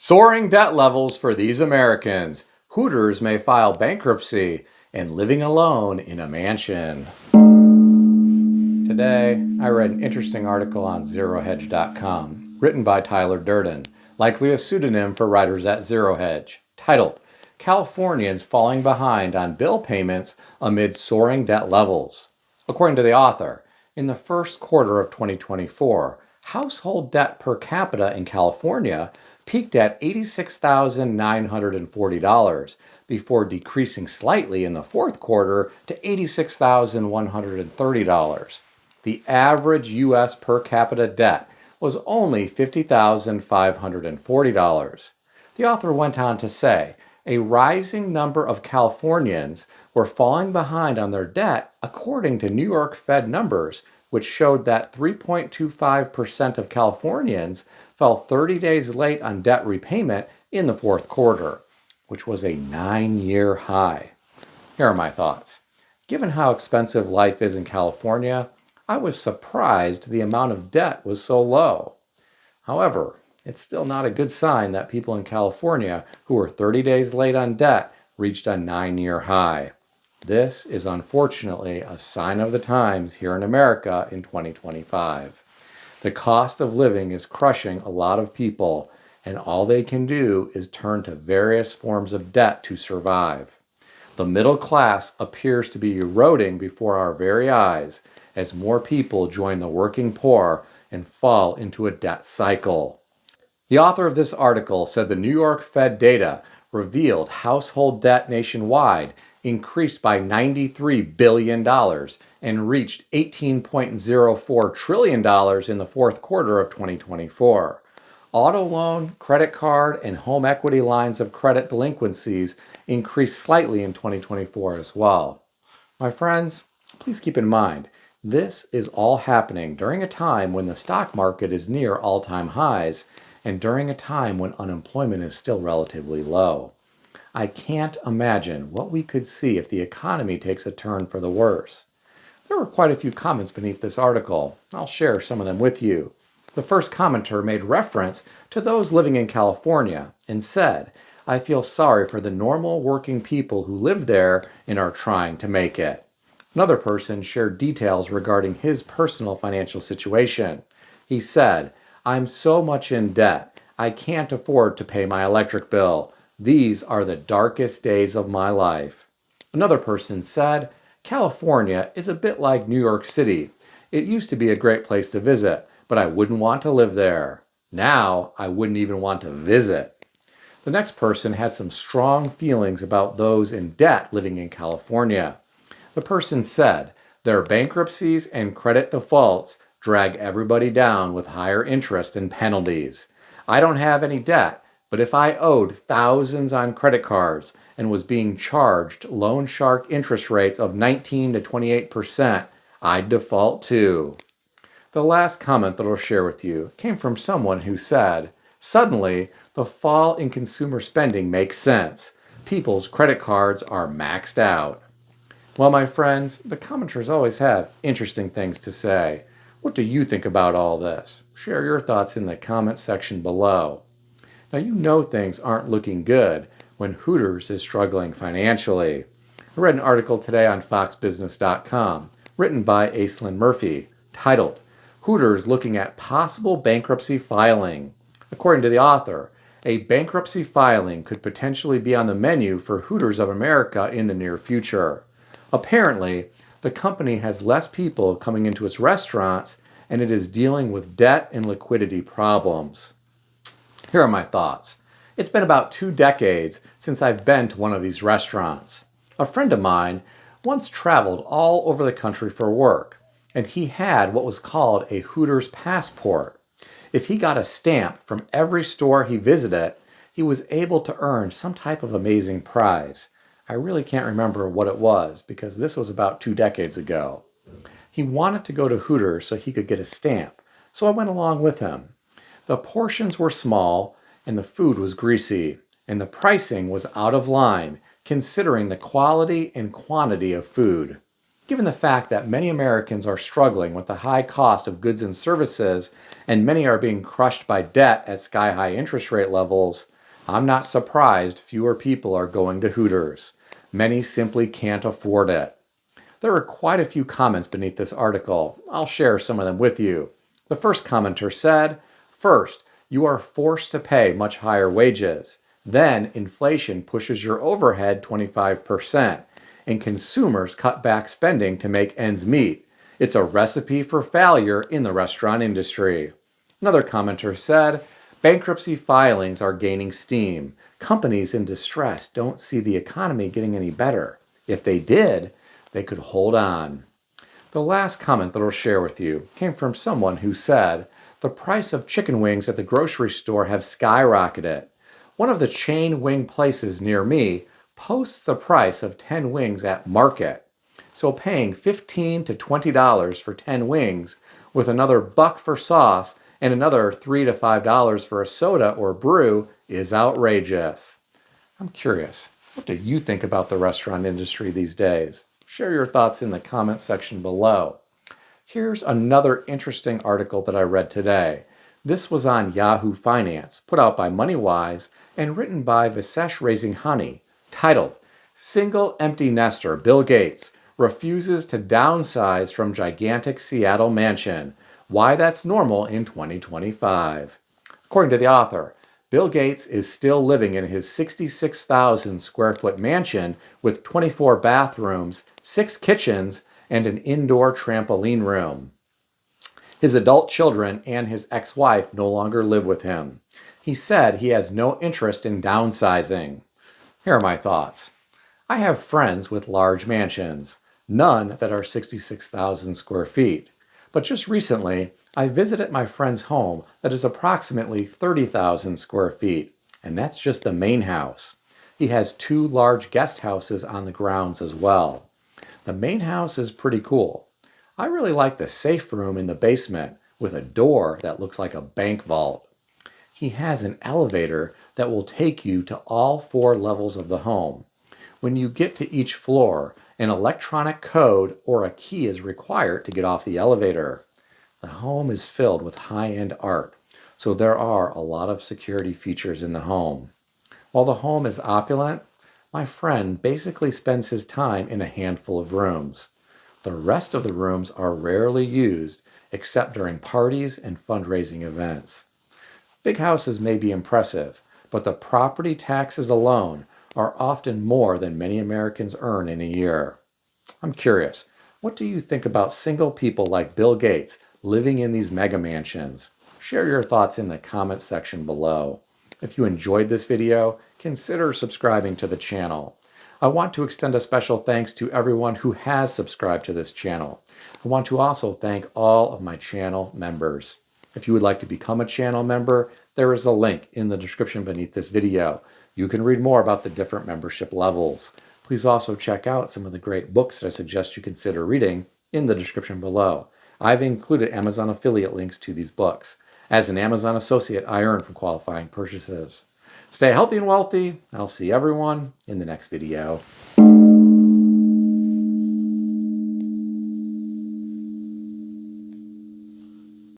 Soaring debt levels for these Americans. Hooters may file bankruptcy and living alone in a mansion. Today, I read an interesting article on ZeroHedge.com, written by Tyler Durden, likely a pseudonym for writers at ZeroHedge, titled, Californians Falling Behind on Bill Payments Amid Soaring Debt Levels. According to the author, in the first quarter of 2024, household debt per capita in California peaked at $86,940 before decreasing slightly in the fourth quarter to $86,130. The average U.S. per capita debt was only $50,540. The author went on to say, a rising number of Californians were falling behind on their debt according to New York Fed numbers, which showed that 3.25% of Californians fell 30 days late on debt repayment in the fourth quarter, which was a 9-year high. Here are my thoughts. Given how expensive life is in California, I was surprised the amount of debt was so low. However, it's still not a good sign that people in California who were 30 days late on debt reached a 9-year high. This is unfortunately a sign of the times here in America in 2025. The cost of living is crushing a lot of people, and all they can do is turn to various forms of debt to survive. The middle class appears to be eroding before our very eyes as more people join the working poor and fall into a debt cycle. The author of this article said the New York Fed data revealed household debt nationwide increased by $93 billion and reached $18.04 trillion in the fourth quarter of 2024. Auto loan, credit card, and home equity lines of credit delinquencies increased slightly in 2024 as well. My friends, please keep in mind, this is all happening during a time when the stock market is near all-time highs and during a time when unemployment is still relatively low. I can't imagine what we could see if the economy takes a turn for the worse. There were quite a few comments beneath this article. I'll share some of them with you. The first commenter made reference to those living in California and said, I feel sorry for the normal working people who live there and are trying to make it. Another person shared details regarding his personal financial situation. He said, I'm so much in debt, I can't afford to pay my electric bill. These are the darkest days of my life. Another person said, California is a bit like New York City. It used to be a great place to visit, but I wouldn't want to live there. Now, I wouldn't even want to visit. The next person had some strong feelings about those in debt living in California. The person said, their bankruptcies and credit defaults drag everybody down with higher interest and penalties. I don't have any debt, but if I owed thousands on credit cards and was being charged loan shark interest rates of 19 to 28%, I'd default too. The last comment that I'll share with you came from someone who said, suddenly, the fall in consumer spending makes sense. People's credit cards are maxed out. Well, my friends, the commenters always have interesting things to say. What do you think about all this? Share your thoughts in the comment section below. Now, you know things aren't looking good when Hooters is struggling financially. I read an article today on foxbusiness.com written by Aislinn Murphy titled, Hooters Looking at Possible Bankruptcy Filing. According to the author, a bankruptcy filing could potentially be on the menu for Hooters of America in the near future. Apparently, the company has less people coming into its restaurants and it is dealing with debt and liquidity problems. Here are my thoughts. It's been about 2 decades since I've been to one of these restaurants. A friend of mine once traveled all over the country for work, and he had what was called a Hooters passport. If he got a stamp from every store he visited, he was able to earn some type of amazing prize. I really can't remember what it was because this was about 2 decades ago. He wanted to go to Hooters so he could get a stamp, so I went along with him. The portions were small, and the food was greasy, and the pricing was out of line, considering the quality and quantity of food. Given the fact that many Americans are struggling with the high cost of goods and services, and many are being crushed by debt at sky-high interest rate levels, I'm not surprised fewer people are going to Hooters. Many simply can't afford it. There are quite a few comments beneath this article. I'll share some of them with you. The first commenter said, "First, you are forced to pay much higher wages. Then, inflation pushes your overhead 25%, and consumers cut back spending to make ends meet. It's a recipe for failure in the restaurant industry." Another commenter said, "Bankruptcy filings are gaining steam. Companies in distress don't see the economy getting any better. If they did, they could hold on." The last comment that I'll share with you came from someone who said, "The price of chicken wings at the grocery store have skyrocketed. One of the chain wing places near me posts the price of 10 wings at market. So paying $15 to $20 for 10 wings with another buck for sauce and another $3 to $5 for a soda or brew is outrageous." I'm curious, what do you think about the restaurant industry these days? Share your thoughts in the comment section below. Here's another interesting article that I read today. This was on Yahoo Finance, put out by MoneyWise and written by Visesh Razinghani, titled, "Single Empty Nester Bill Gates Refuses to Downsize from Gigantic Seattle Mansion. Why That's Normal in 2025. According to the author, Bill Gates is still living in his 66,000 square foot mansion with 24 bathrooms, 6 kitchens, and an indoor trampoline room. His adult children and his ex-wife no longer live with him. He said he has no interest in downsizing." Here are my thoughts. I have friends with large mansions, none that are 66,000 square feet. But just recently, I visited my friend's home that is approximately 30,000 square feet, and that's just the main house. He has 2 large guest houses on the grounds as well. The main house is pretty cool. I really like the safe room in the basement with a door that looks like a bank vault. He has an elevator that will take you to all 4 levels of the home. When you get to each floor, an electronic code or a key is required to get off the elevator. The home is filled with high-end art, so there are a lot of security features in the home. While the home is opulent, my friend basically spends his time in a handful of rooms. The rest of the rooms are rarely used except during parties and fundraising events. Big houses may be impressive, but the property taxes alone are often more than many Americans earn in a year. I'm curious, what do you think about single people like Bill Gates living in these mega mansions? Share your thoughts in the comment section below. If you enjoyed this video, consider subscribing to the channel. I want to extend a special thanks to everyone who has subscribed to this channel. I want to also thank all of my channel members. If you would like to become a channel member, there is a link in the description beneath this video. You can read more about the different membership levels. Please also check out some of the great books that I suggest you consider reading in the description below. I've included Amazon affiliate links to these books. As an Amazon associate, I earn from qualifying purchases. Stay healthy and wealthy. I'll see everyone in the next video.